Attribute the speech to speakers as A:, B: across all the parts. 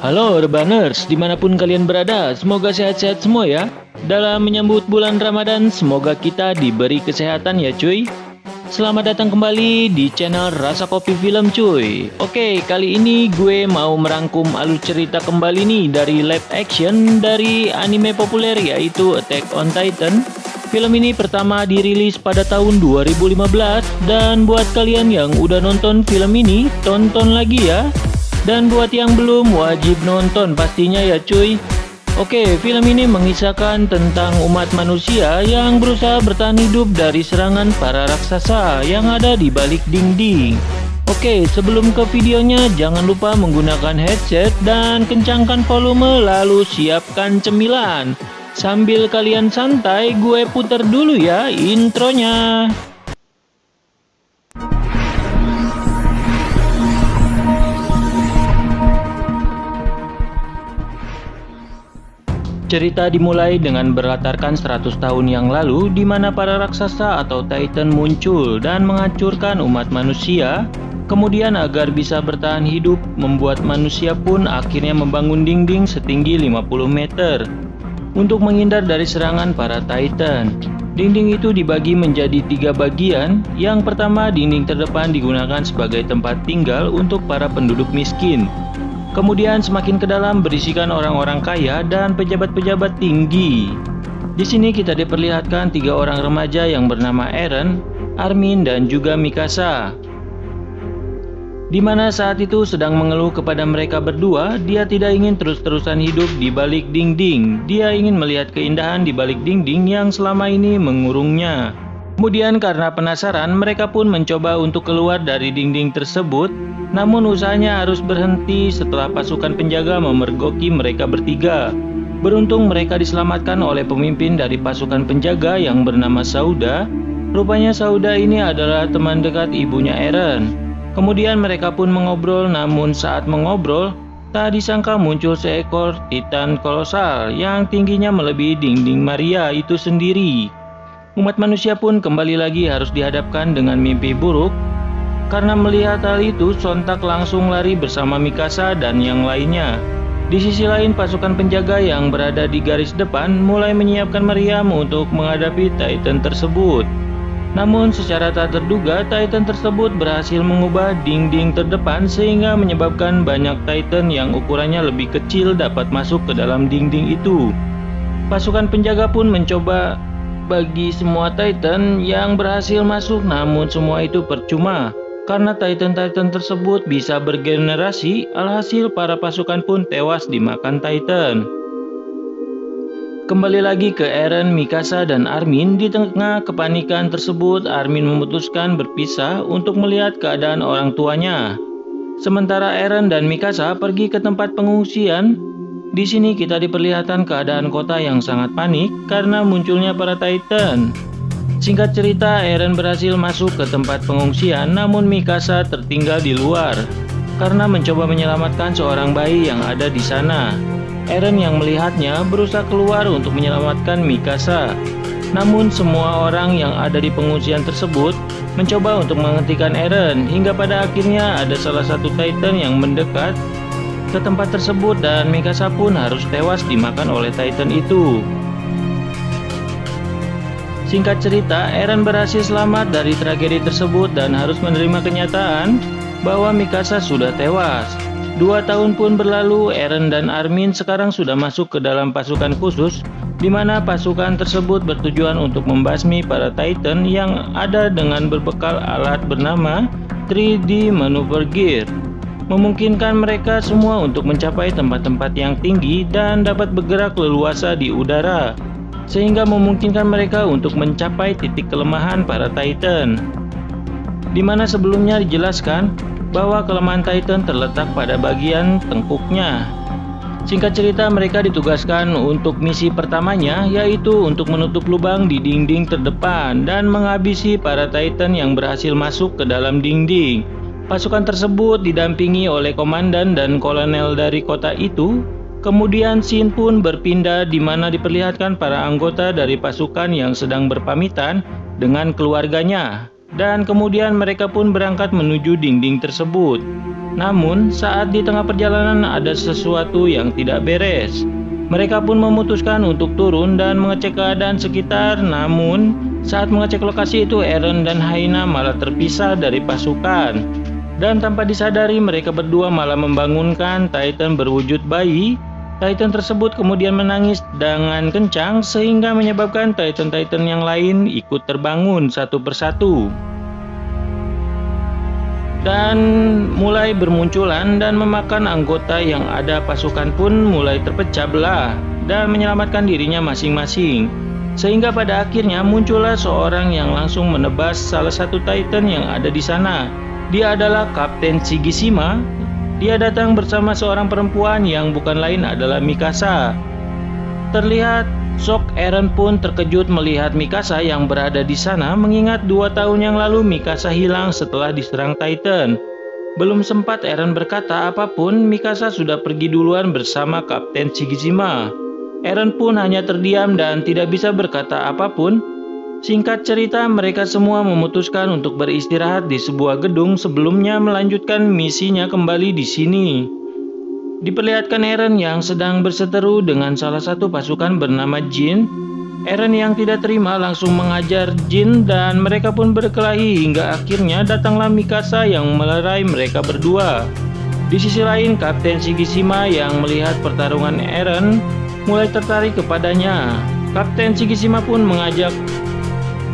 A: Halo Rebaners, dimanapun kalian berada, semoga sehat-sehat semua ya. Dalam menyambut bulan Ramadan, semoga kita diberi kesehatan ya cuy. Selamat datang kembali di channel Rasa Kopi Film cuy. Oke, kali ini gue mau merangkum alur cerita kembali nih dari live action dari anime populer yaitu Attack on Titan. Film ini pertama dirilis pada tahun 2015 dan buat kalian yang udah nonton film ini, tonton lagi ya. Dan buat yang belum, wajib nonton pastinya ya cuy. Oke, film ini mengisahkan tentang umat manusia yang berusaha bertahan hidup dari serangan para raksasa yang ada di balik dinding. Oke, sebelum ke videonya jangan lupa menggunakan headset dan kencangkan volume lalu siapkan cemilan. Sambil kalian santai, gue putar dulu ya intronya. Cerita dimulai dengan berlatarkan 100 tahun yang lalu di mana para raksasa atau Titan muncul dan menghancurkan umat manusia. Kemudian agar bisa bertahan hidup, membuat manusia pun akhirnya membangun dinding setinggi 50 meter untuk menghindar dari serangan para Titan. Dinding itu dibagi menjadi 3 bagian. Yang pertama, dinding terdepan digunakan sebagai tempat tinggal untuk para penduduk miskin. Kemudian semakin ke dalam berisikan orang-orang kaya dan pejabat-pejabat tinggi. Di sini kita diperlihatkan 3 orang remaja yang bernama Eren, Armin, dan juga Mikasa. Di mana saat itu sedang mengeluh kepada mereka berdua, dia tidak ingin terus-terusan hidup di balik dinding. Dia ingin melihat keindahan di balik dinding yang selama ini mengurungnya. Kemudian karena penasaran, mereka pun mencoba untuk keluar dari dinding tersebut. Namun usahanya harus berhenti setelah pasukan penjaga memergoki mereka bertiga. Beruntung mereka diselamatkan oleh pemimpin dari pasukan penjaga yang bernama Sauda. Rupanya Sauda ini adalah teman dekat ibunya Eren. Kemudian mereka pun mengobrol, namun saat mengobrol, tak disangka muncul seekor Titan kolosal yang tingginya melebihi dinding Maria itu sendiri. Umat manusia pun kembali lagi harus dihadapkan dengan mimpi buruk. Karena melihat hal itu, sontak langsung lari bersama Mikasa dan yang lainnya. Di sisi lain, pasukan penjaga yang berada di garis depan mulai menyiapkan meriam untuk menghadapi Titan tersebut. Namun secara tak terduga, Titan tersebut berhasil mengubah dinding terdepan sehingga menyebabkan banyak Titan yang ukurannya lebih kecil dapat masuk ke dalam dinding itu. Pasukan penjaga pun mencoba bagi semua Titan yang berhasil masuk, namun semua itu percuma. Karena Titan-Titan tersebut bisa bergenerasi, alhasil para pasukan pun tewas dimakan Titan. Kembali lagi ke Eren, Mikasa, dan Armin. Di tengah kepanikan tersebut, Armin memutuskan berpisah untuk melihat keadaan orang tuanya. Sementara Eren dan Mikasa pergi ke tempat pengungsian. Di sini kita diperlihatkan keadaan kota yang sangat panik karena munculnya para Titan. Singkat cerita, Eren berhasil masuk ke tempat pengungsian, namun Mikasa tertinggal di luar karena mencoba menyelamatkan seorang bayi yang ada di sana. Eren yang melihatnya berusaha keluar untuk menyelamatkan Mikasa. Namun semua orang yang ada di pengungsian tersebut mencoba untuk menghentikan Eren, hingga pada akhirnya ada salah satu Titan yang mendekat ke tempat tersebut dan Mikasa pun harus tewas dimakan oleh Titan itu. Singkat cerita, Eren berhasil selamat dari tragedi tersebut dan harus menerima kenyataan bahwa Mikasa sudah tewas. 2 tahun pun berlalu, Eren dan Armin sekarang sudah masuk ke dalam pasukan khusus, di mana pasukan tersebut bertujuan untuk membasmi para Titan yang ada dengan berbekal alat bernama 3D Maneuver Gear. Memungkinkan mereka semua untuk mencapai tempat-tempat yang tinggi dan dapat bergerak leluasa di udara, sehingga memungkinkan mereka untuk mencapai titik kelemahan para Titan. Di mana sebelumnya dijelaskan bahwa kelemahan Titan terletak pada bagian tengkuknya. Singkat cerita, mereka ditugaskan untuk misi pertamanya, yaitu untuk menutup lubang di dinding terdepan dan menghabisi para Titan yang berhasil masuk ke dalam dinding. Pasukan tersebut didampingi oleh komandan dan kolonel dari kota itu. Kemudian scene pun berpindah di mana diperlihatkan para anggota dari pasukan yang sedang berpamitan dengan keluarganya. Dan kemudian mereka pun berangkat menuju dinding tersebut. Namun, saat di tengah perjalanan ada sesuatu yang tidak beres. Mereka pun memutuskan untuk turun dan mengecek keadaan sekitar. Namun, saat mengecek lokasi itu, Eren dan Hyena malah terpisah dari pasukan. Dan tanpa disadari, mereka berdua malah membangunkan Titan berwujud bayi. Titan tersebut kemudian menangis dengan kencang sehingga menyebabkan Titan-Titan yang lain ikut terbangun satu persatu. Dan mulai bermunculan dan memakan anggota yang ada. Pasukan pun mulai terpecah belah dan menyelamatkan dirinya masing-masing. Sehingga pada akhirnya muncullah seorang yang langsung menebas salah satu Titan yang ada di sana. Dia adalah Kapten Shigishima. Dia datang bersama seorang perempuan yang bukan lain adalah Mikasa. Terlihat shock. Eren pun terkejut melihat Mikasa yang berada di sana, mengingat 2 tahun yang lalu Mikasa hilang setelah diserang Titan. Belum sempat Eren berkata apapun, Mikasa sudah pergi duluan bersama Kapten Shigishima. Eren pun hanya terdiam dan tidak bisa berkata apapun. Singkat cerita, mereka semua memutuskan untuk beristirahat di sebuah gedung sebelumnya melanjutkan misinya kembali di sini. Diperlihatkan Eren yang sedang berseteru dengan salah satu pasukan bernama Jin. Eren yang tidak terima langsung mengajar Jin dan mereka pun berkelahi hingga akhirnya datanglah Mikasa yang melerai mereka berdua. Di sisi lain, Kapten Shigishima yang melihat pertarungan Eren mulai tertarik kepadanya. Kapten Shigishima pun mengajak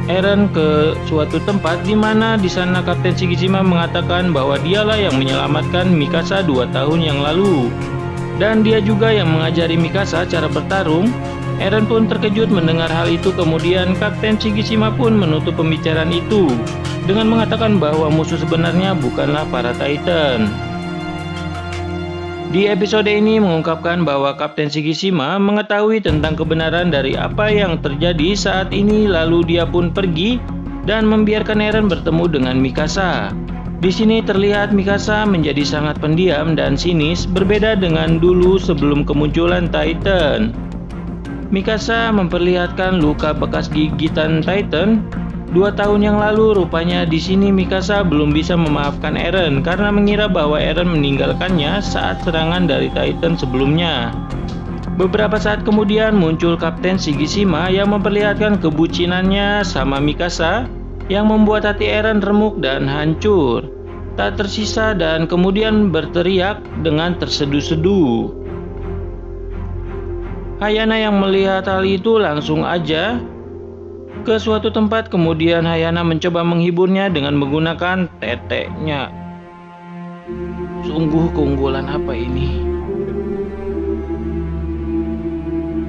A: Eren ke suatu tempat di mana di sana Kapten Shigishima mengatakan bahwa dialah yang menyelamatkan Mikasa 2 tahun yang lalu. Dan dia juga yang mengajari Mikasa cara bertarung. Eren pun terkejut mendengar hal itu. Kemudian Kapten Shigishima pun menutup pembicaraan itu dengan mengatakan bahwa musuh sebenarnya bukanlah para Titan. Di episode ini mengungkapkan bahwa Kapten Shigishima mengetahui tentang kebenaran dari apa yang terjadi saat ini, lalu dia pun pergi dan membiarkan Eren bertemu dengan Mikasa. Di sini terlihat Mikasa menjadi sangat pendiam dan sinis, berbeda dengan dulu sebelum kemunculan Titan. Mikasa memperlihatkan luka bekas gigitan Titan 2 tahun yang lalu. Rupanya di sini Mikasa belum bisa memaafkan Eren karena mengira bahwa Eren meninggalkannya saat serangan dari Titan sebelumnya. Beberapa saat kemudian muncul Kapten Shigishima yang memperlihatkan kebucinannya sama Mikasa yang membuat hati Eren remuk dan hancur, tak tersisa, dan kemudian berteriak dengan terseduh-seduh. Hyena yang melihat hal itu langsung aja ke suatu tempat. Kemudian Hyena mencoba menghiburnya dengan menggunakan teteknya. Sungguh keunggulan apa ini?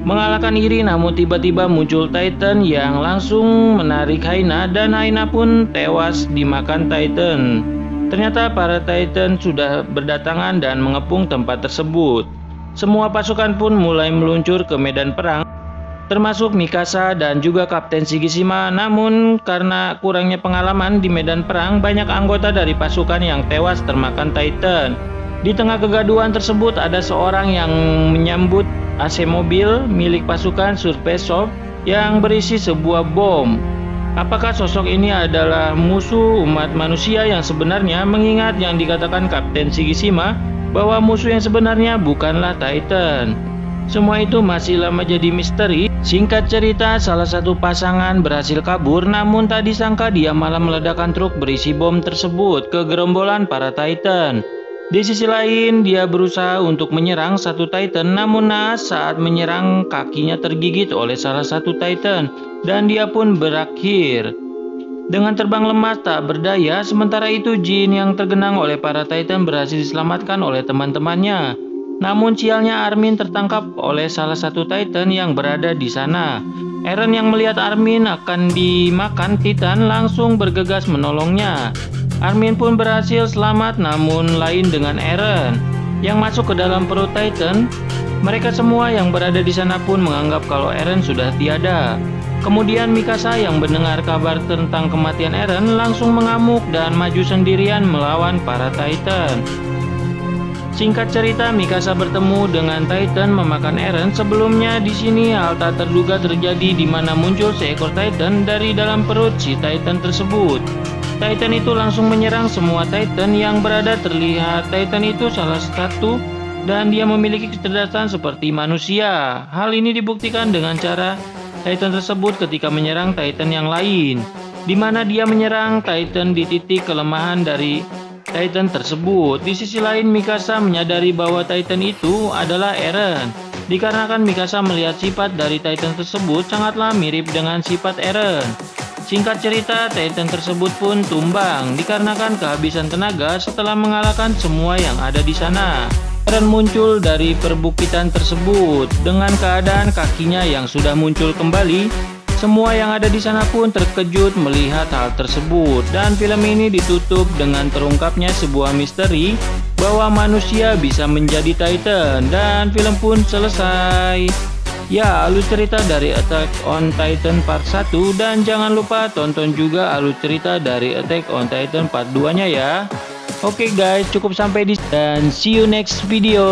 A: Mengalahkan iri, namun tiba-tiba muncul Titan yang langsung menarik Hyena dan Hyena pun tewas dimakan Titan. Ternyata para Titan sudah berdatangan dan mengepung tempat tersebut. Semua pasukan pun mulai meluncur ke medan perang, termasuk Mikasa dan juga Kapten Shigishima. Namun karena kurangnya pengalaman di medan perang, banyak anggota dari pasukan yang tewas termakan Titan. Di tengah kegaduhan tersebut ada seorang yang menyambut AC mobil milik pasukan Surpesov yang berisi sebuah bom. Apakah sosok ini adalah musuh umat manusia yang sebenarnya, mengingat yang dikatakan Kapten Shigishima bahwa musuh yang sebenarnya bukanlah Titan? Semua itu masih lama jadi misteri. Singkat cerita, salah satu pasangan berhasil kabur, namun tak disangka dia malah meledakkan truk berisi bom tersebut ke gerombolan para Titan. Di sisi lain, dia berusaha untuk menyerang satu Titan, namun naas saat menyerang kakinya tergigit oleh salah satu Titan dan dia pun berakhir dengan terbang lemas tak berdaya. Sementara itu, Jin yang tergenang oleh para Titan berhasil diselamatkan oleh teman-temannya. Namun sialnya Armin tertangkap oleh salah satu Titan yang berada di sana. Eren yang melihat Armin akan dimakan Titan langsung bergegas menolongnya. Armin pun berhasil selamat, namun lain dengan Eren yang masuk ke dalam perut Titan. Mereka semua yang berada di sana pun menganggap kalau Eren sudah tiada. Kemudian Mikasa yang mendengar kabar tentang kematian Eren langsung mengamuk dan maju sendirian melawan para Titan. Singkat cerita, Mikasa bertemu dengan Titan memakan Eren. Sebelumnya di sini hal tak terduga terjadi di mana muncul seekor Titan dari dalam perut si Titan tersebut. Titan itu langsung menyerang semua Titan yang berada. Terlihat Titan itu salah satu dan dia memiliki kecerdasan seperti manusia. Hal ini dibuktikan dengan cara Titan tersebut ketika menyerang Titan yang lain, di mana dia menyerang Titan di titik kelemahan dari Titan tersebut. Di sisi lain, Mikasa menyadari bahwa Titan itu adalah Eren, dikarenakan Mikasa melihat sifat dari Titan tersebut sangatlah mirip dengan sifat Eren. Singkat cerita, Titan tersebut pun tumbang dikarenakan kehabisan tenaga setelah mengalahkan semua yang ada di sana. Eren muncul dari perbukitan tersebut dengan keadaan kakinya yang sudah muncul kembali. Semua yang ada di sana pun terkejut melihat hal tersebut, dan film ini ditutup dengan terungkapnya sebuah misteri bahwa manusia bisa menjadi Titan, dan film pun selesai. Ya, alur cerita dari Attack on Titan Part 1, dan jangan lupa tonton juga alur cerita dari Attack on Titan Part 2-nya ya. Oke guys, cukup sampai di sini dan see you next video.